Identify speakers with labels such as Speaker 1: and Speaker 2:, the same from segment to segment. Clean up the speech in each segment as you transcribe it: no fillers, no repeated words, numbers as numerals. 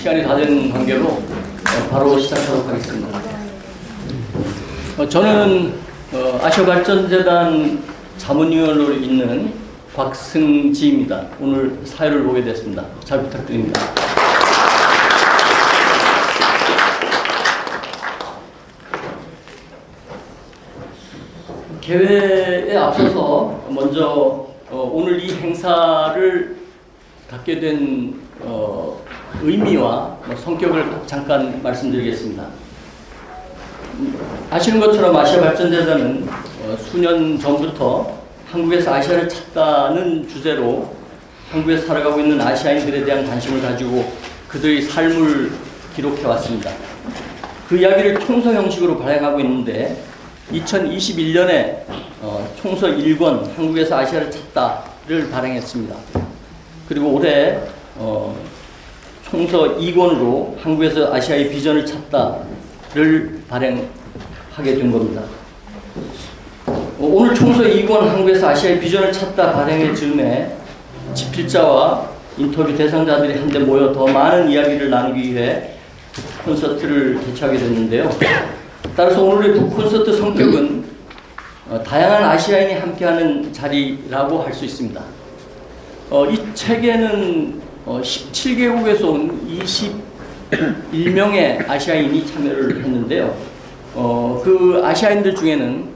Speaker 1: 시간이 다 된 관계로 바로 시작하도록 하겠습니다. 저는 아시아발전재단 자문위원으로 있는 곽승지입니다. 오늘 사회를 보게 됐습니다. 잘 부탁드립니다. 개회에 앞서서 먼저 오늘 이 행사를 갖게 된 의미와 성격을 잠깐 말씀드리겠습니다. 아시는 것처럼 아시아발전재단은 수년 전부터 한국에서 아시아를 찾다는 주제로 한국에 살아가고 있는 아시아인들에 대한 관심을 가지고 그들의 삶을 기록해 왔습니다. 그 이야기를 총서 형식으로 발행하고 있는데 2021년에 총서 1권 한국에서 아시아를 찾다를 발행했습니다. 그리고 올해 총서 2권으로 한국에서 아시아의 비전을 찾다를 발행하게 된 겁니다. 오늘 총서 2권 한국에서 아시아의 비전을 찾다 발행의 즈음에 집필자와 인터뷰 대상자들이 한데 모여 더 많은 이야기를 나누기 위해 콘서트를 개최하게 됐는데요. 따라서 오늘의 북콘서트 성격은 다양한 아시아인이 함께하는 자리라고 할 수 있습니다. 이 책에는 17개국에서 온 21명의 아시아인이 참여를 했는데요. 그 아시아인들 중에는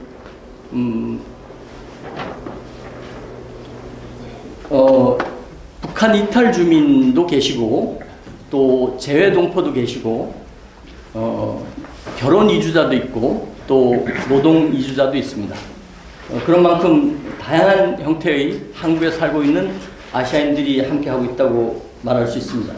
Speaker 1: 북한 이탈 주민도 계시고 또 재외 동포도 계시고 결혼 이주자도 있고 또 노동 이주자도 있습니다. 그런 만큼 다양한 형태의 한국에 살고 있는 아시아인들이 함께하고 있다고 말할 수 있습니다.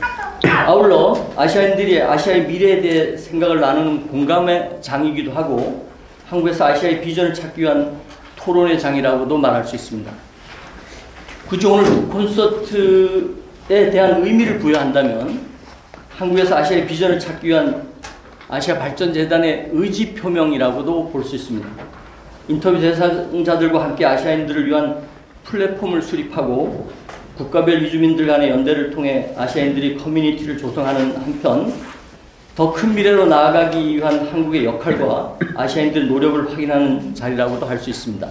Speaker 1: 아울러 아시아인들이 아시아의 미래에 대해 생각을 나누는 공감의 장이기도 하고 한국에서 아시아의 비전을 찾기 위한 토론의 장이라고도 말할 수 있습니다. 굳이 오늘 콘서트에 대한 의미를 부여한다면 한국에서 아시아의 비전을 찾기 위한 아시아발전재단의 의지 표명이라고도 볼 수 있습니다. 인터뷰 대상자들과 함께 아시아인들을 위한 플랫폼을 수립하고 국가별 이주민들 간의 연대를 통해 아시아인들이 커뮤니티를 조성하는 한편 더 큰 미래로 나아가기 위한 한국의 역할과 아시아인들의 노력을 확인하는 자리라고도 할 수 있습니다.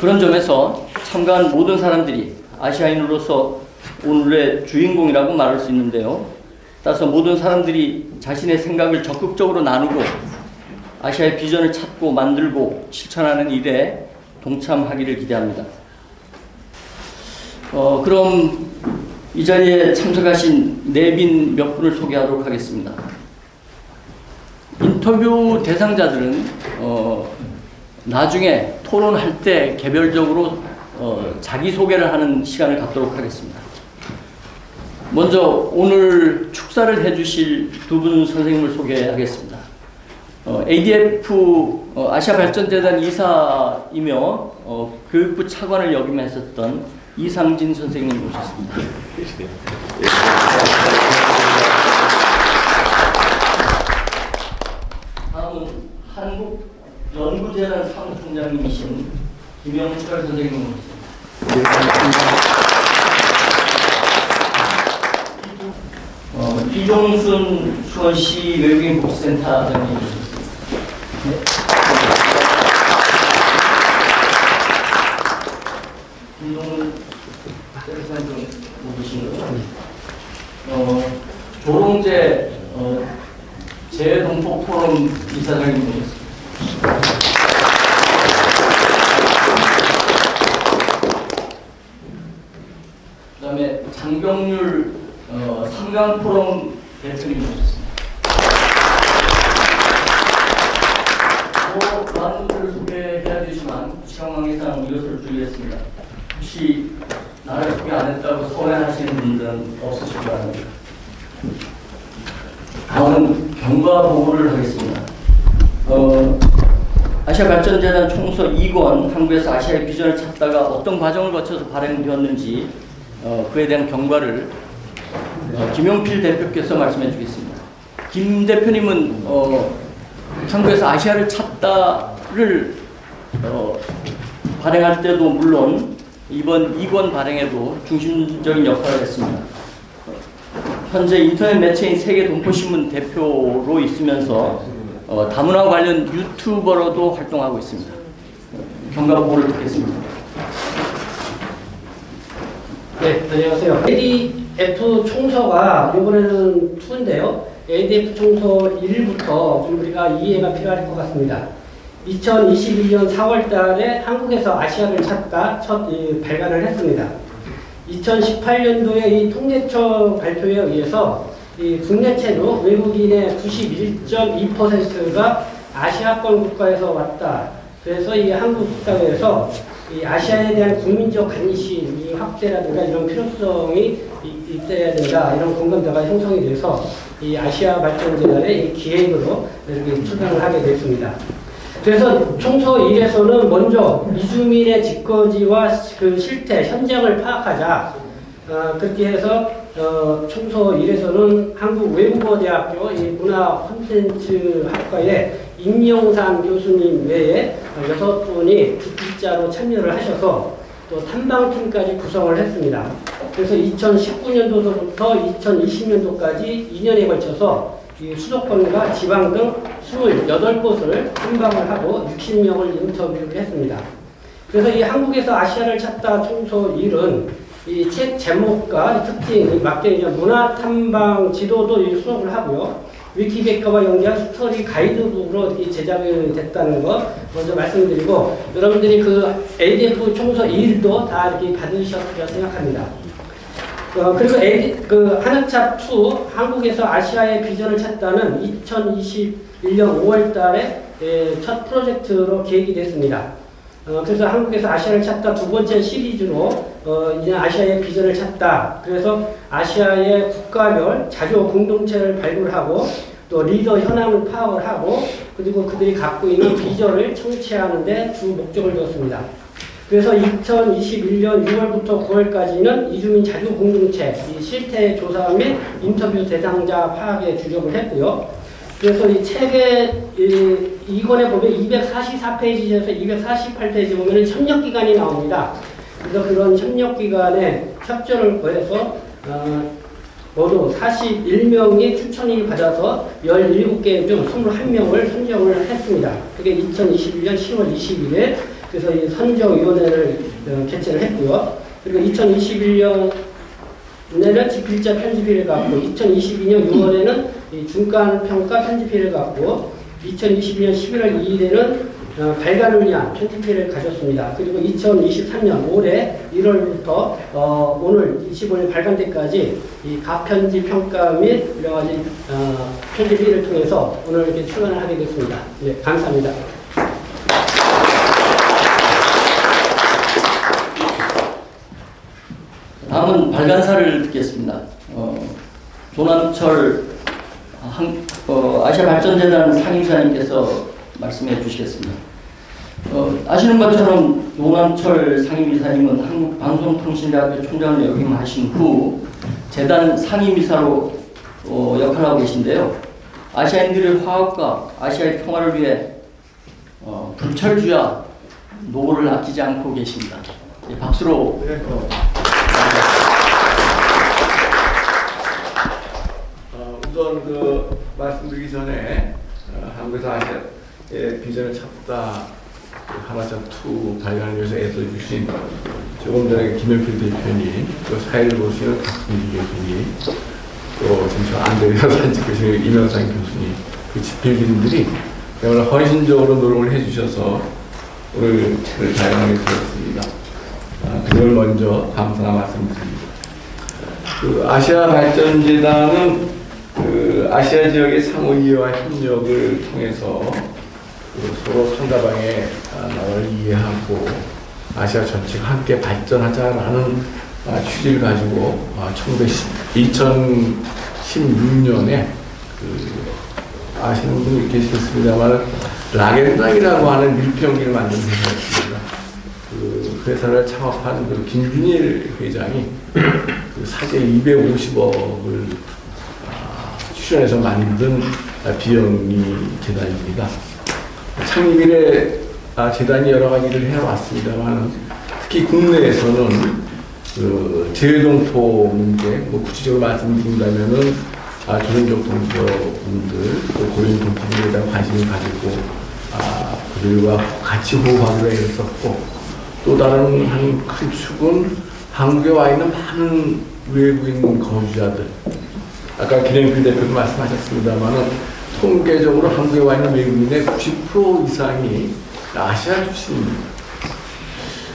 Speaker 1: 그런 점에서 참가한 모든 사람들이 아시아인으로서 오늘의 주인공이라고 말할 수 있는데요. 따라서 모든 사람들이 자신의 생각을 적극적으로 나누고 아시아의 비전을 찾고 만들고 실천하는 일에 동참하기를 기대합니다. 그럼 이 자리에 참석하신 내빈 몇 분을 소개하도록 하겠습니다. 인터뷰 대상자들은 나중에 토론할 때 개별적으로 자기소개를 하는 시간을 갖도록 하겠습니다. 먼저 오늘 축사를 해주실 두 분 선생님을 소개하겠습니다. ADF 아시아발전재단 이사이며 교육부 차관을 역임했었던 이상진 선생님 모셨습니다. 다음은 한국연구재단 사무총장님이신 김영철 선생님 모셨습니다. 이종순 수원시 외국인 복지센터장님 모셨습니다. 김동훈 센터장님 모시고요. 조롱재 재외동포 포럼 이사장님 모셨습니다. 그 다음에 장병률 삼강포럼 대표님 모셨습니다. 많은 분들을 소개해야 되지만 시간 관계상 이것을 줄이겠습니다. 혹시 나를 소개 안 했다고 서운해하시는 분들은 없으실 거랍니다. 다음은 경과 보고를 하겠습니다. 아시아발전재단 총서 2권 한국에서 아시아의 비전을 찾다가 어떤 과정을 거쳐서 발행되었는지 그에 대한 경과를 김용필 대표께서 말씀해 주겠습니다. 김 대표님은 한국에서 아시아를 찾다를 발행할 때도 물론 이번 2권 발행에도 중심적인 역할을 했습니다. 현재 인터넷 매체인 세계동포신문 대표로 있으면서 다문화 관련 유튜버로도 활동하고 있습니다. 경과 보고를 듣겠습니다.
Speaker 2: 네, 안녕하세요. ADF 총서가 이번에는 2인데요. ADF 총서 1부터 좀 우리가 이해가 필요할 것 같습니다. 2021년 4월 달에 한국에서 아시아를 찾다 첫 발간을 했습니다. 2018년도에 이 통계청 발표에 의해서 이 국내 채로 외국인의 91.2%가 아시아권 국가에서 왔다. 그래서 이 한국 사회에서 이 아시아에 대한 국민적 관심이 확대라든가 이런 필요성이 있어야 된다. 이런 공감대가 형성이 돼서 이 아시아 발전재단의 이 기획으로 이렇게 출간을 하게 됐습니다. 그래서 총서 1에서는 먼저 이주민의 직거지와 그 실태, 현장을 파악하자. 그렇게 해서 총서 1에서는 한국외국어대학교 문화 콘텐츠 학과의 임영산 교수님 외에 6분이 듣기자로 참여를 하셔서 또 탐방팀까지 구성을 했습니다. 그래서 2019년도부터 2020년도까지 2년에 걸쳐서 이 수도권과 지방 등 28곳을 탐방을 하고 60명을 인터뷰를 했습니다. 그래서 이 한국에서 아시아를 찾다 총서 1은 이 책 제목과 특징에 맞게 이제 문화 탐방 지도도 수록을 하고요. 위키백과와 연계한 스토리 가이드북으로 제작이 됐다는 거 먼저 말씀드리고, 여러분들이 그 ADF 총서 1도 다 이렇게 받으셨으리라 생각합니다. 그리고 한학차 2 한국에서 아시아의 비전을 찾다는 2021년 5월 달에 첫 프로젝트로 계획이 됐습니다. 그래서 한국에서 아시아를 찾다 2번째 시리즈로 이제 아시아의 비전을 찾다. 그래서 아시아의 국가별 자조 공동체를 발굴하고 또 리더 현황을 파악을 하고 그리고 그들이 갖고 있는 비전을 청취하는 데 주 목적을 두었습니다. 그래서 2021년 6월부터 9월까지는 이주민 자주 공동체 실태 조사 및 인터뷰 대상자 파악에 주력을 했고요. 그래서 이 책의 이권에 보면 244페이지에서 248페이지 보면 협력기관이 나옵니다. 그래서 그런 협력기관에 협조를 구해서 모두 41명이 추천을 받아서 17개 중 21명을 선정을 했습니다. 그게 2021년 10월 21일 그래서 이 선정위원회를 개최를 했고요. 그리고 2021년에는 집필자 편집위를 갖고 2022년 6월에는 이 중간평가 편집위를 갖고 2022년 11월 2일에는 발간을 위한 편집회를 가졌습니다. 그리고 2023년 올해 1월부터 오늘 25일 발간때까지 이 가편집 평가 및 여러 가지 편집회를 통해서 오늘 이렇게 출간을 하게 됐습니다. 네, 감사합니다.
Speaker 1: 다음은 발간사를 듣겠습니다. 조남철 아시아발전재단 상임이사님께서 말씀해 주시겠습니다. 아시는 것처럼 노남철 상임이사님은 한국방송통신대학교 총장을 역임하신 후 재단 상임이사로 역할을 하고 계신데요. 아시아인들의 화합과 아시아의 평화를 위해 불철주야 노고를 아끼지 않고 계십니다. 박수로
Speaker 3: 우선 말씀드리기 전에 한국에서 아시아의 비전을 찾다 한화차2 발간을 위해서 애써주신 조금 전에 김현필 대표님, 또 사회를 보시는 박승기 교수님, 또 지금 저 안대에서 사진 찍고 계시는 이명상 교수님, 그 집필진들이 오늘 헌신적으로 노력을 해주셔서 오늘 책을 발간하게 되었습니다. 그걸 먼저 감사의 말씀드립니다. 아시아 발전재단은 아시아 지역의 상호 이해와 협력을 통해서 서로 상대방의 나라를 이해하고 아시아 전체가 함께 발전하자라는 취지를 가지고 2016년에 아시는 분이 계시겠습니다만 락앤락이라고 하는 밀폐용기를 만든 회사였습니다. 그 회사를 창업한 김준일 회장이 사재 250억을 출연해서 만든 비영리 재단입니다. 창립 이래 재단이 여러 가지 일을 해왔습니다만 특히 국내에서는 그 재외동포 문제, 뭐 구체적으로 말씀드린다면은 조선족 동포분들, 또 고령 동포분들에 대한 관심을 가지고 그들과 같이 호흡하기로 했었고, 또 다른 한 큰 축은 한국에 와 있는 많은 외국인 거주자들. 아까 김영필 대표도 말씀하셨습니다만은 통계적으로 한국에 와 있는 외국인의 90% 이상이 아시아 출신입니다.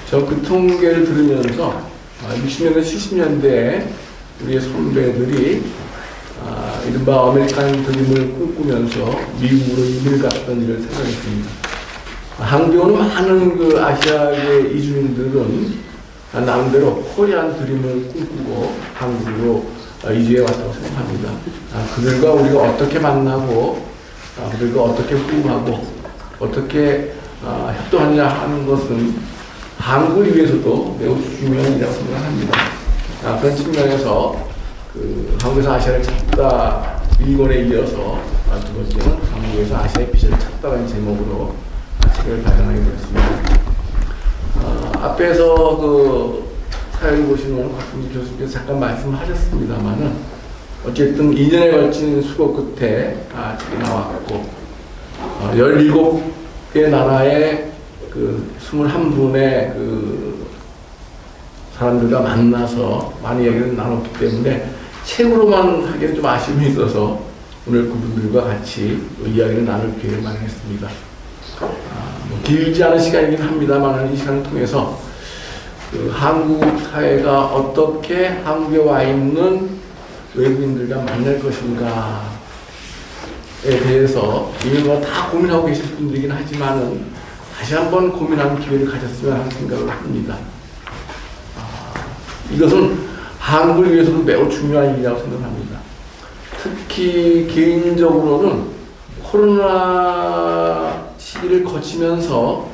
Speaker 3: 저 그 통계를 들으면서 60년대, 70년대에 우리의 선배들이 이른바 아메리칸 드림을 꿈꾸면서 미국으로 이민을 갔던 일을 생각했습니다. 한국에 오는 많은 그 아시아의 이주민들은 나름대로 코리안 드림을 꿈꾸고 한국으로 이주해 왔다고 생각합니다. 그들과 우리가 어떻게 만나고 그들과 어떻게 호흡하고 어떻게 협동하느냐 하는 것은 한국을 위해서도 매우 중요한 일이라고 생각합니다. 그런 측면에서 한국에서 아시아를 찾다 일본에 이어서 두 번째는 한국에서 아시아의 비전을 찾다라는 제목으로 책을 발간하게 되었습니다. 앞에서 그 사연을 보시는 박승기 교수께서 잠깐 말씀하셨습니다만은 어쨌든 2년에 걸친 수고 끝에 책이 나왔고 17개 나라의 그 21분의 그 사람들과 만나서 많은 이야기를 나눴기 때문에 책으로만 하기에는 좀 아쉬움이 있어서 오늘 그분들과 같이 이야기를 나눌 기회를 마련했습니다. 뭐 길지 않은 시간이긴 합니다만 이 시간을 통해서 그 한국 사회가 어떻게 한국에 와 있는 외국인들과 만날 것인가에 대해서 이미 뭐 다 고민하고 계실 분들이긴 하지만은 다시 한번 고민하는 기회를 가졌으면 하는 생각을 합니다. 이것은 한국을 위해서도 매우 중요한 일이라고 생각합니다. 특히 개인적으로는 코로나 시기를 거치면서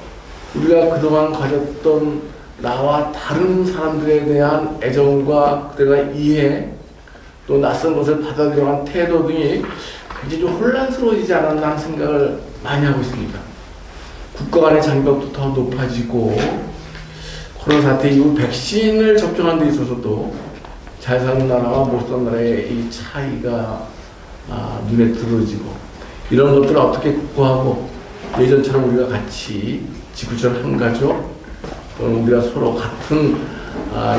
Speaker 3: 우리가 그동안 가졌던 나와 다른 사람들에 대한 애정과 그들과 이해, 또 낯선 것을 받아들여간 태도 등이 굉장히 좀 혼란스러워지지 않았나 하는 생각을 많이 하고 있습니다. 국가 간의 장벽도 더 높아지고 코로나 사태 이후 백신을 접종하는 데 있어서도 잘 사는 나라와 못 사는 나라의 이 차이가 눈에 들어지고 이런 것들을 어떻게 극복하고 예전처럼 우리가 같이 지구처럼 한 가족 또는 우리가 서로 같은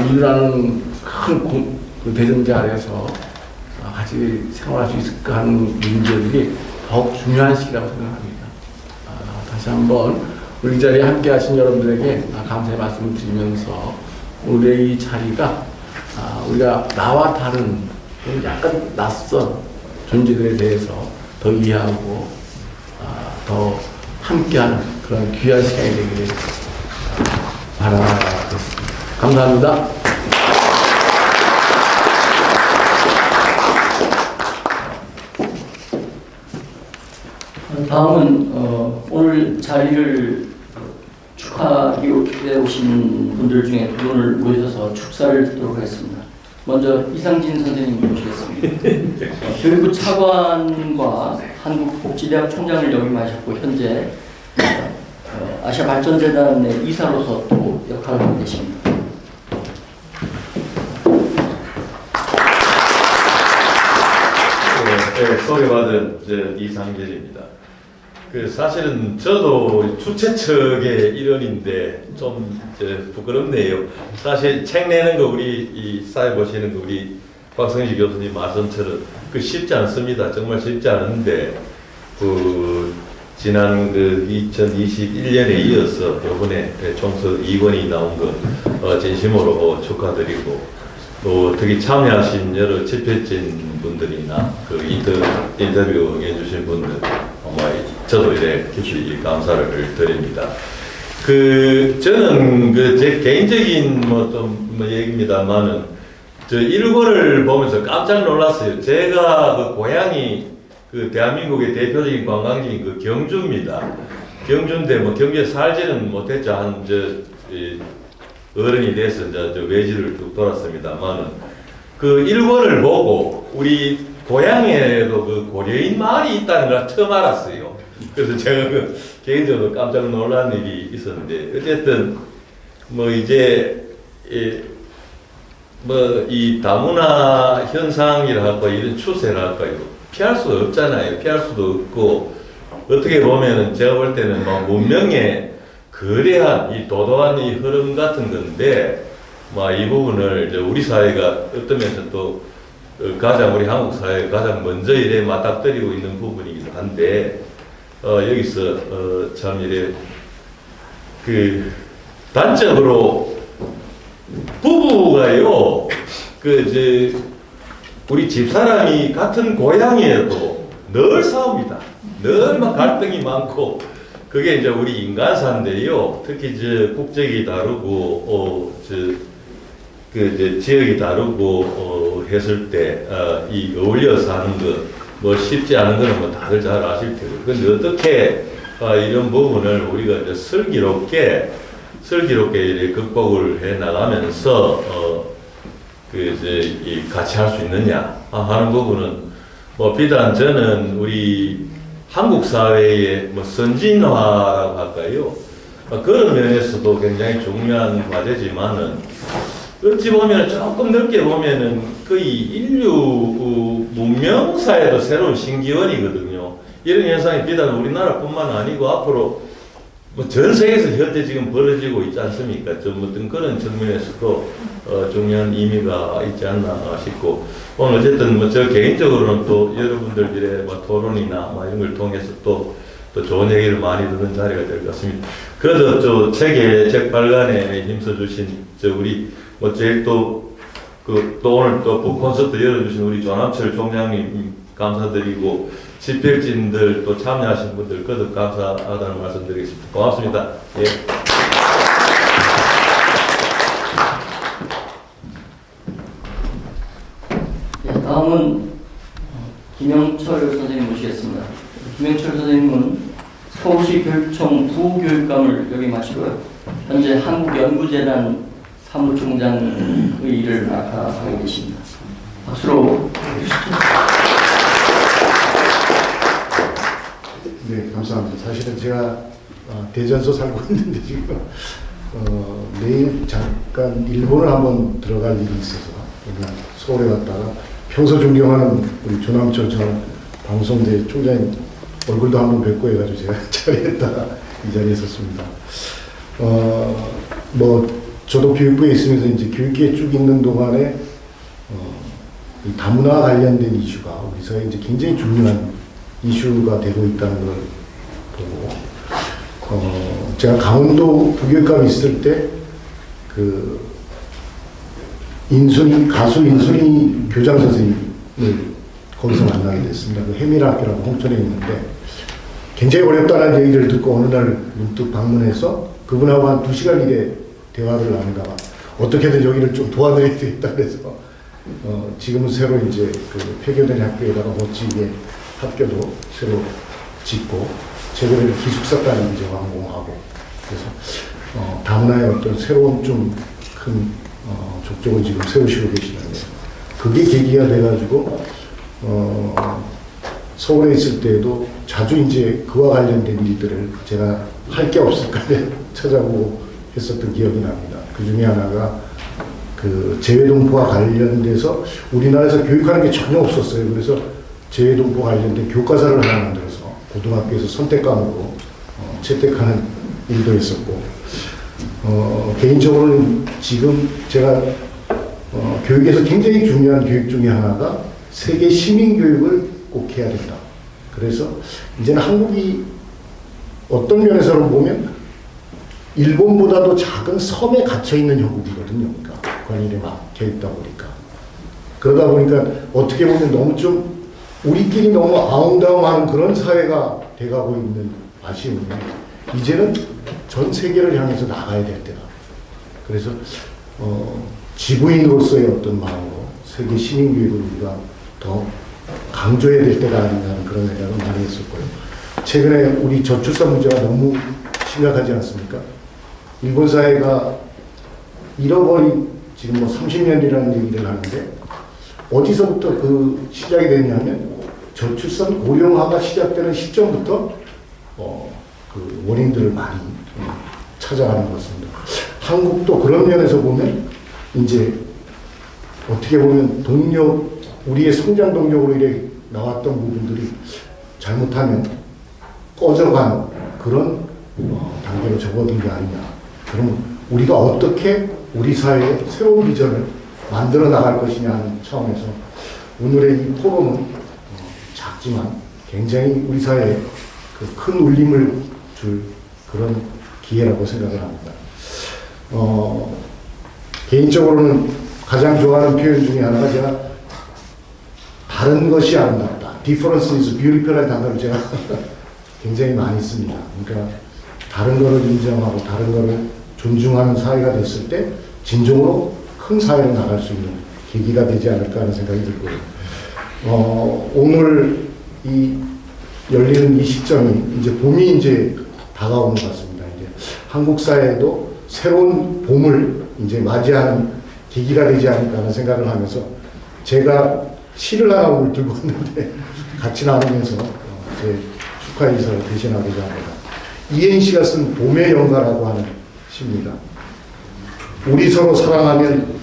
Speaker 3: 인류라는 큰 대전제 아래에서 같이 생활할 수 있을까 하는 문제들이 더욱 중요한 시기라고 생각합니다. 다시 한번 우리 이 자리에 함께 하신 여러분들에게 감사의 말씀을 드리면서 오늘의 이 자리가 우리가 나와 다른 약간 낯선 존재들에 대해서 더 이해하고 더 함께하는 그런 귀한 시간이 되기를 바라겠습니다. 감사합니다.
Speaker 1: 다음은 오늘 자리를 축하하기 위해 오신 분들 중에 두 분을 모셔서 축사를 듣도록 하겠습니다. 먼저 이상진 선생님 모시겠습니다. 교육부 차관과 한국복지대학 총장을 역임하셨고 현재 아시아 발전재단의 이사로서 또 역할을 하고 계십니다.
Speaker 4: 네, 소개받은 이상길입니다. 사실은 저도 주최측의 일원인데 좀 부끄럽네요. 사실 책 내는 거 우리 사회 보시는 거 우리 박성지 교수님 말씀처럼 쉽지 않습니다. 정말 쉽지 않은데 지난 2021년에 이어서 이번에 총선 2권이 나온 거 진심으로 축하드리고 또 특히 참여하신 여러 집회진 분들이나 인터뷰 해주신 분들 정말 저도 깊이 감사를 드립니다. 저는 제 개인적인 얘기입니다만은 저 1권을 보면서 깜짝 놀랐어요. 제가 고향이 대한민국의 대표적인 관광지인 경주입니다. 경주인데 경주에 살지는 못했죠. 어른이 돼서 외지를 쭉 돌았습니다만은 1권을 보고 우리 고향에도 고려인 마을이 있다는 걸 처음 알았어요. 그래서 제가 개인적으로 깜짝 놀란 일이 있었는데 어쨌든 이제 뭐 이 다문화 현상이랄까 이런 추세랄까 이거 피할 수 없잖아요. 피할 수도 없고 어떻게 보면은 제가 볼 때는 뭐 문명의 거대한 이 도도한 이 흐름 같은 건데 뭐 이 부분을 이제 우리 사회가 어떤 면에서 또 가장 우리 한국 사회가 가장 먼저 이래 맞닥뜨리고 있는 부분이기도 한데 여기서 참 이래 그 단적으로 부부가요 우리 집사람이 같은 고향이어도 늘 싸웁니다. 늘 막 갈등이 많고 그게 이제 우리 인간사인데요. 특히 국적이 다르고 지역이 다르고 했을 때 이 어울려 사는 것 뭐 쉽지 않은 거는 뭐 다들 잘 아실 테고. 근데 어떻게 이런 부분을 우리가 이제 슬기롭게 이렇게 극복을 해 나가면서 같이 할 수 있느냐 하는 부분은 뭐 비단 저는 우리 한국 사회의 뭐 선진화라고 할까요? 그런 면에서도 굉장히 중요한 과제지만은 어찌 보면 조금 넓게 보면은 거의 인류 문명사에도 새로운 신기원이거든요. 이런 현상이 비단 우리나라뿐만 아니고 앞으로 뭐 전 세계에서 현재 지금 벌어지고 있지 않습니까? 좀 어떤 그런 측면에서도 중요한 의미가 있지 않나 싶고 오늘 어쨌든 뭐 저 개인적으로는 또 여러분들의 뭐 토론이나 뭐 이런 걸 통해서 또 좋은 얘기를 많이 듣는 자리가 될 것 같습니다. 그래도 책 발간에 힘써주신 우리 뭐 제일 또 오늘 또 콘서트 열어주신 우리 조남철 총장님 감사드리고 집필진들 또 참여하신 분들 거듭 감사하다는 말씀드리겠습니다. 고맙습니다. 예.
Speaker 1: 네, 다음은 김영철 선생님 모시겠습니다. 김영철 선생님은 서울시 교육청 부교육감을 역임하시고요. 현재 한국연구재단 사무총장의 일을 하고 계십니다. 박수로 해주시죠.
Speaker 5: 네, 감사합니다. 사실은 제가 대전서 살고 있는데 지금 내일 잠깐 일본을 한번 들어갈 일이 있어서 오늘 서울에 왔다가 평소 존경하는 우리 조남철 전 방송대 총장님 얼굴도 한번 뵙고 해가지고 제가 자리에다가 이 자리에 섰습니다. 뭐 저도 교육부에 있으면서 이제 교육계에 쭉 있는 동안에 이 다문화 관련된 이슈가 우리 사회에 이제 굉장히 중요한 이슈가 되고 있다는 걸 보고 제가 강원도 부교육감이 있을 때 가수 인순이 교장 선생님을 거기서 만나게 됐습니다. 그 해밀학교라고 홍천에 있는데 굉장히 어렵다는 얘기를 듣고 어느 날 문득 방문해서 그분하고 한 2시간 이래 대화를 나누다가 어떻게든 여기를 좀 도와드려야 되겠다 그래서 지금은 새로 이제 폐교된 학교에다가 멋지게 학교도 새로 짓고 최근에 기숙사까지 이제 완공하고 그래서 다문화의 어떤 새로운 좀 큰 족적을 지금 세우시고 계시는데 그게 계기가 돼가지고 서울에 있을 때에도 자주 이제 그와 관련된 일들을 제가 할 게 없을까 찾아보고 했었던 기억이 납니다. 그 중에 하나가 재외동포와 관련돼서 우리나라에서 교육하는 게 전혀 없었어요. 그래서 재외동포 관련된 교과서를 하나 만들어서 고등학교에서 선택과목으로 채택하는 일도 했었고 개인적으로는 지금 제가 교육에서 굉장히 중요한 교육 중에 하나가 세계 시민교육을 꼭 해야 된다. 그래서 이제는 한국이 어떤 면에서 보면 일본보다도 작은 섬에 갇혀있는 형국이거든요. 그러니까 관리에 막혀있다 보니까. 그러다 보니까 어떻게 보면 너무 좀 우리끼리 너무 아웅다웅하는 그런 사회가 돼가고 있는 아쉬움이 이제는 전 세계를 향해서 나가야 될 때다. 그래서 지구인으로서의 어떤 마음으로 세계 시민교육을 우리가 더 강조해야 될 때가 아닌가는 그런 생각을 많이 했었고요. 최근에 우리 저출산 문제가 너무 심각하지 않습니까? 일본 사회가 잃어버린 지금 뭐 30년이라는 얘기를 하는데 어디서부터 그 시작이 됐냐면 저출산 고령화가 시작되는 시점부터 그 원인들을 많이 찾아가는 것 같습니다. 한국도 그런 면에서 보면 이제 어떻게 보면 동력, 우리의 성장 동력으로 이렇게 나왔던 부분들이 잘못하면 꺼져가는 그런 단계로 접어든 게 아니냐. 그럼 우리가 어떻게 우리 사회의 새로운 비전을 만들어 나갈 것이냐 하는 차원에서 오늘의 이 포럼은 작지만 굉장히 우리 사회에 그 큰 울림을 줄 그런 기회라고 생각을 합니다. 개인적으로는 가장 좋아하는 표현 중에 하나가 제가 다른 것이 아름답다. Difference is beautiful이라는 단어를 제가 굉장히 많이 씁니다. 그러니까 다른 거를 인정하고 다른 거를 존중하는 사회가 됐을 때 진정으로 큰 사회로 나갈 수 있는 계기가 되지 않을까 하는 생각이 들고요. 오늘 이 열리는 이 시점이 이제 봄이 이제 다가오는 것 같습니다. 이제 한국 사회에도 새로운 봄을 이제 맞이하는 계기가 되지 않을까 하는 생각을 하면서 제가 시를 하나 오늘 들고 왔는데 같이 나누면서 제 축하 인사를 대신하고자 합니다. 이행시가 쓴 봄의 연가라고 하는 시입니다. 우리 서로 사랑하면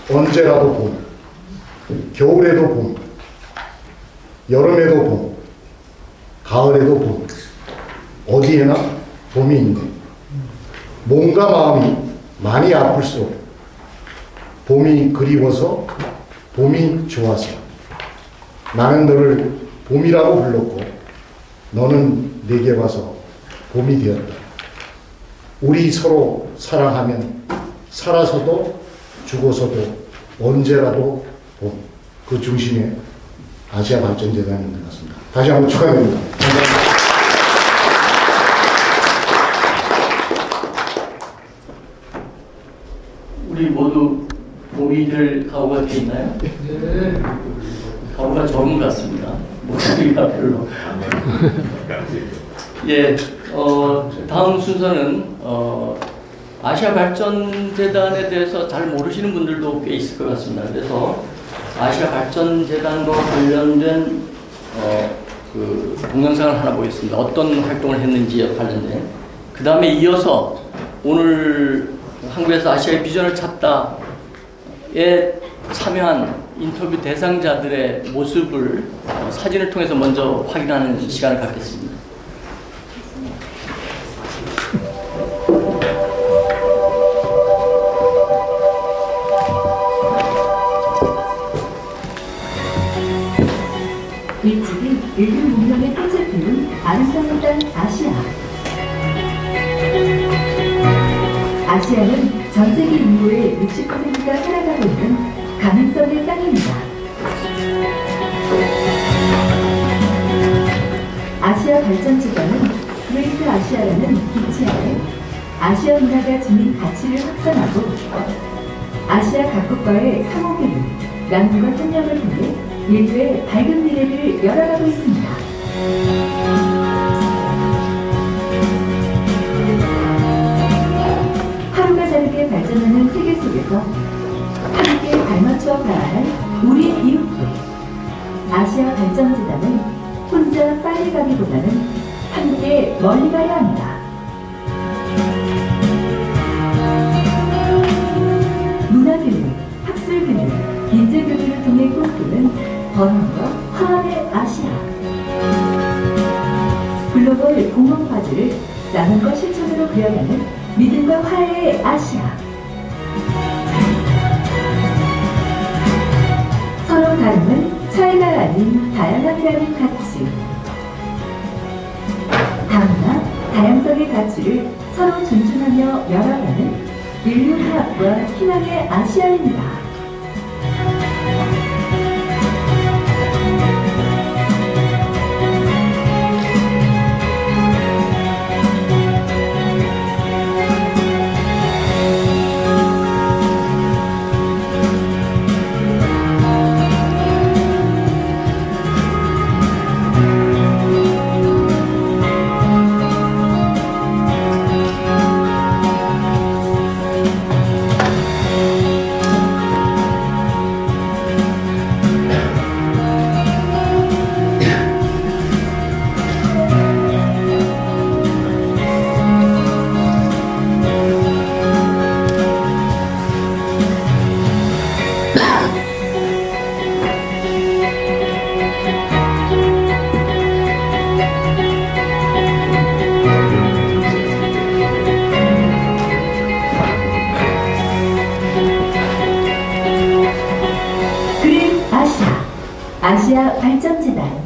Speaker 5: 언제라도 봄, 겨울에도 봄, 여름에도 봄, 가을에도 봄, 어디에나 봄이 있네. 몸과 마음이 많이 아플수록 봄이 그리워서, 봄이 좋아서 나는 너를 봄이라고 불렀고 너는 내게 와서 봄이 되었다. 우리 서로 사랑하면 살아서도 죽어서도 언제라도 봄. 그 중심에 아시아 발전재단이 있는 것 같습니다. 다시 한번 축하드립니다.
Speaker 1: 우리 모두 봄이 될 각오가 돼 있나요? 네. 각오가 적은 것 같습니다. 목소리가 별로. 예, 다음 순서는 아시아 발전재단에 대해서 잘 모르시는 분들도 꽤 있을 것 같습니다. 그래서 아시아 발전재단과 관련된 그 동영상을 하나 보겠습니다. 어떤 활동을 했는지에 관련된. 그 다음에 이어서 오늘 한국에서 아시아의 비전을 찾다에 참여한 인터뷰 대상자들의 모습을 사진을 통해서 먼저 확인하는 시간을 갖겠습니다.
Speaker 6: 일찍이 인류 문명의 꽃을 피운 아름다운 땅 아시아. 아시아는 전 세계 인구의 60%가 살아가고 있는 가능성의 땅입니다. 아시아 발전재단은 그레이트 아시아라는 기치 아래 아시아 문화가 지닌 가치를 확산하고 아시아 각국과의 상호교류, 양국과 협력을 통해 인류의 밝은 미래를 열어가고 있습니다. 하루가 다르게 발전하는 세계 속에서 함께 발맞춰 가야 할 우리 이웃들. 아시아 발전재단은 혼자 빨리 가기보다는 함께 멀리 가야 합니다. 문화교류, 학술교류, 인재교류를 통해 꿈꾸는 번영과 화합의 아시아. 글로벌 공헌과제를 나눔과 실천으로 그려가는 믿음과 화해의 아시아. 서로 다름은 차이가 아닌 다양함이라는 가치. 다문화, 다양성의 가치를 서로 존중하며 열어가는 인류 화합과 희망의 아시아입니다. 아시아 발전재단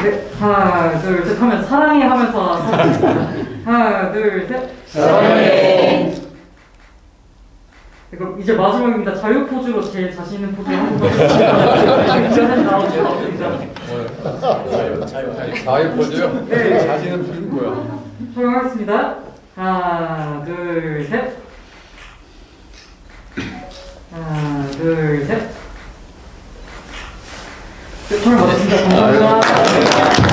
Speaker 7: 네, 하나, 둘, 셋 하면 사랑해 하면서 하나, 둘, 셋.
Speaker 1: 사랑해.
Speaker 7: 그럼 이제 마지막입니다. 자유 포즈로 제 자신 있는 포즈 한번 사진 나오겠습니다.
Speaker 8: 자유 포즈요?
Speaker 7: 네.
Speaker 8: 자신은 무슨 뭐야?
Speaker 7: 촬영하겠습니다. 하나, 둘, 셋. 하나, 둘, 셋. 네, 촬영 마쳤습니다. 감사합니다.